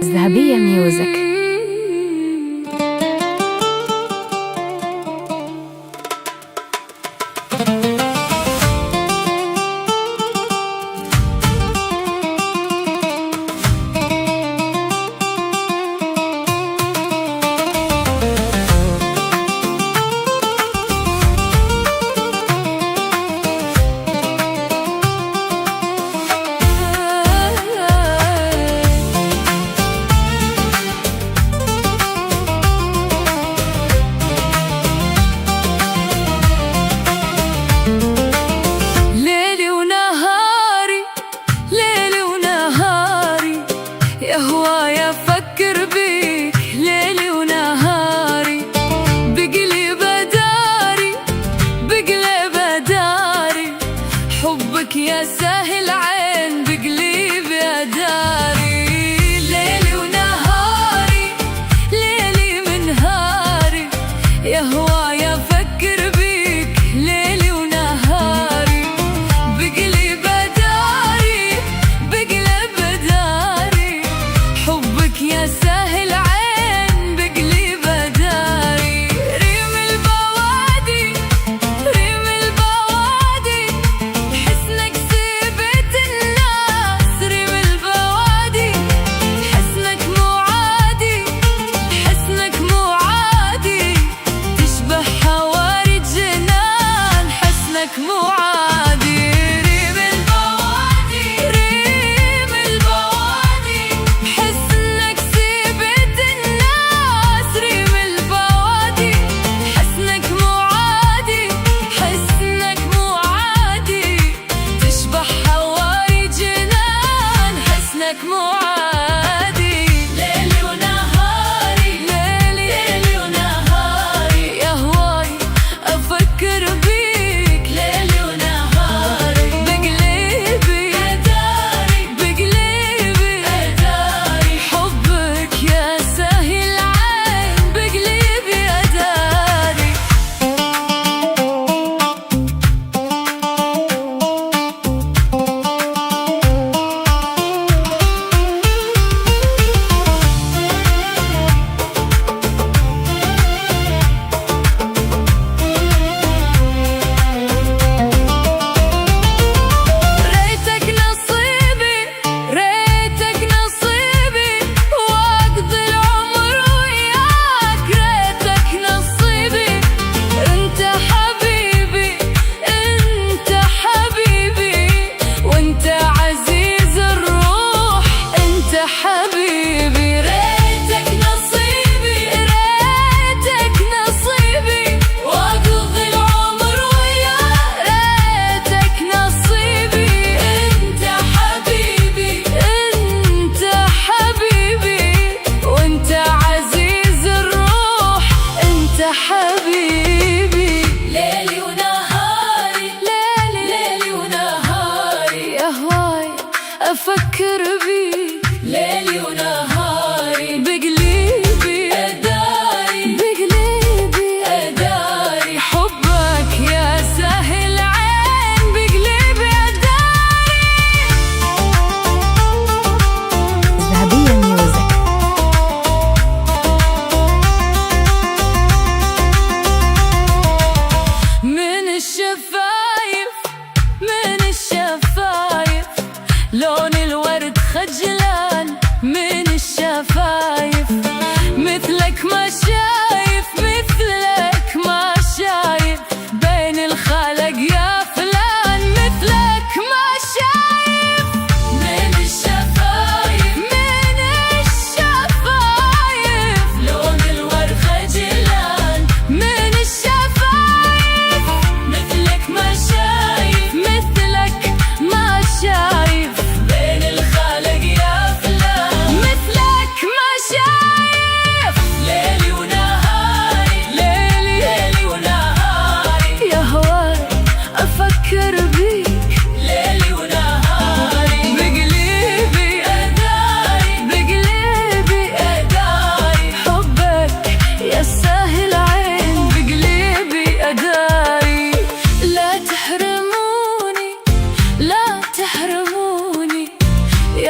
الذهبية ميوزك. هوايا أفكر بيك ليلي ونهاري، بقلب داري بقلب داري، حبك يا ساهل عين بقلب داري. ليلي ونهاري ليلي من نهاري، يا هوايا أفكر بيك ليلي ونهاري، بقلب داري بقلب داري، حبك يا ساهل عين بقلب داري. ريم البوادي ريم البوادي، حسنك سيبت الناس، ريم البوادي حسنك مو عادي، حسنك مو عادي، تشبه حواري جنان، حسنك مو عادي. ريم البوادي ريم البوادي، حسنك سيبت الناس، ريم البوادي حسنك مو عادي، حسنك مو عادي، تشبه حواري جنان، حسنك مو عادي. ليلي ونهاري ليلي ليلي ونهاري، يا هواي أفكر بيك ليلي ونهاري، بقلبي داري بقلبي داري، حبك يا ساهل عين بقلبي داري. ريتك نصيبي ريتك نصيبي، واقضي العمر وياك، ريتك نصيبي، انت حبيبي انت حبيبي، وانت عزيز الروح انت حبيبي. ريتك نصيبي ريتك نصيبي، واقضي العمر وياك، ريتك نصيبي، انت حبيبي انت حبيبي، وانت عزيز الروح انت حبيبي. ليلي ونهاري ليلي ليلي ونهاري، يا هواي أفكر بيك ليلي ونهاري، بقلبي داري بقلبي داري، حبك يا ساهل عين بقلبي داري. الذهبية ميوزك. من الشفايف من الشفايف، لون الورد خجلان،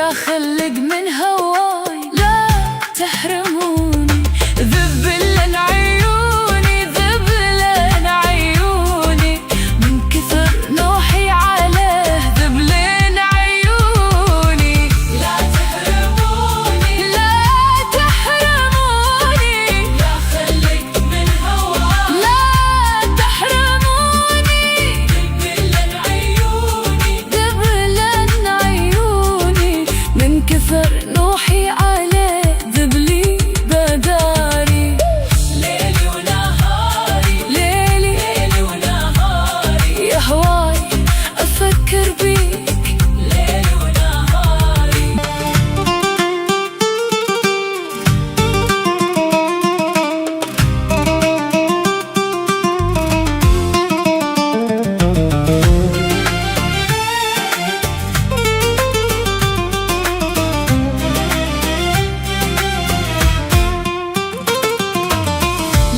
يا خلق من هواي لا تحرموني. ذبلن عيوني ذبلن عيوني من كثر نوحي عليه. ذبلن عيوني لا تحرموني لا تحرموني يا خلق من هواي لا تحرموني. ذبلن عيوني ذبلن عيوني من كثر نوحي عليه. ذبلي بداري ليلي ونهاري ليلي ونهاري يا هواي أفكر بيك ليلي ونهاري.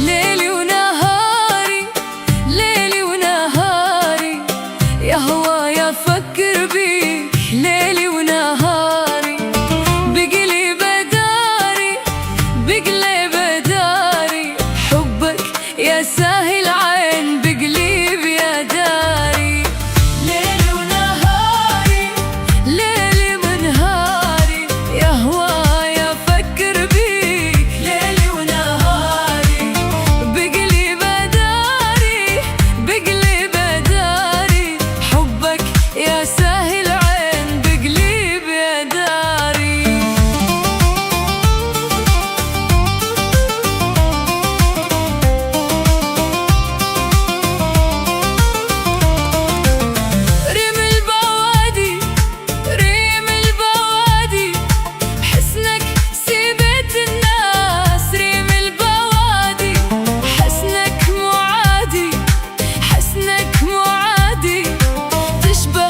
ليلي ونهاري ليلي ونهاري يا هواي أفكر بيك ليلي ونهاري. بقلي بداري بقلي بداري حبك يا ساهل عين بقليب يا داري. ليلي ونهاري ليلي ونهاري يا هواي أفكر بيك ليلي ونهاري. بقلي بداري بقلي بداري حبك يا ساهل عين بقليب يا داري. ريم البوادي ريم البوادي حسنك سيبت الناس. ريم البوادي حسنك معادي حسنك معادي تشبه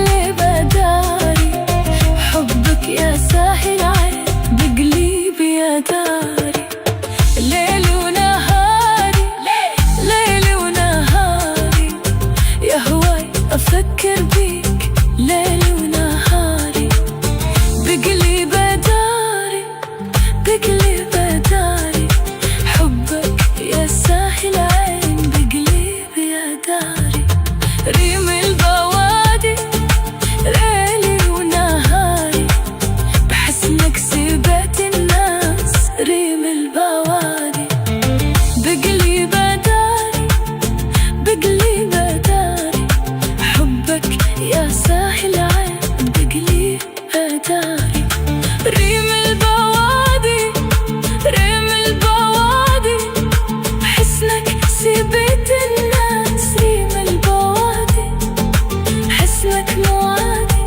بقلب داري، حبك يا ساحل عين بقلبي يا داري. ليل ونهاري ليل ونهاري يا هواي أفكر بيك ليل ونهاري. بقلب داري بقلب داري، حبك يا ساحل عين بقلبي يا داري. ريم البوادي ليلي ونهاري، بحسنك سبت الناس. ريم البوادي بقلب داري بقلب داري، حبك يا ساحل عين بقلب داري. ريم البوادي ريم البوادي، بحسنك سبت الناس. ريم البوادي حسنك مو عادي،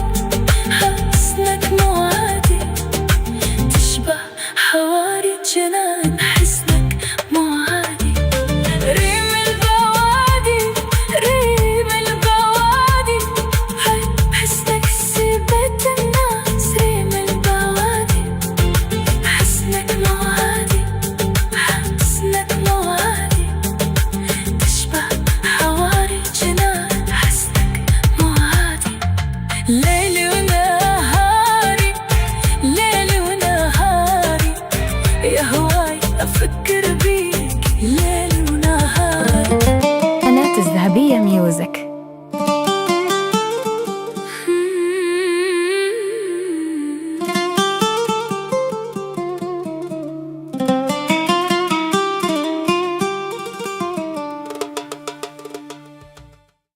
حسنك مو عادي، تشبه حواري جنان. حسنك مو عادي. ريم البوادي ريم البوادي، بحسنك سبت الناس. ريم البوادي حسنك مو عادي، حسنك مو عادي، تشبه حواري جنان. حسنك مو عادي. ليل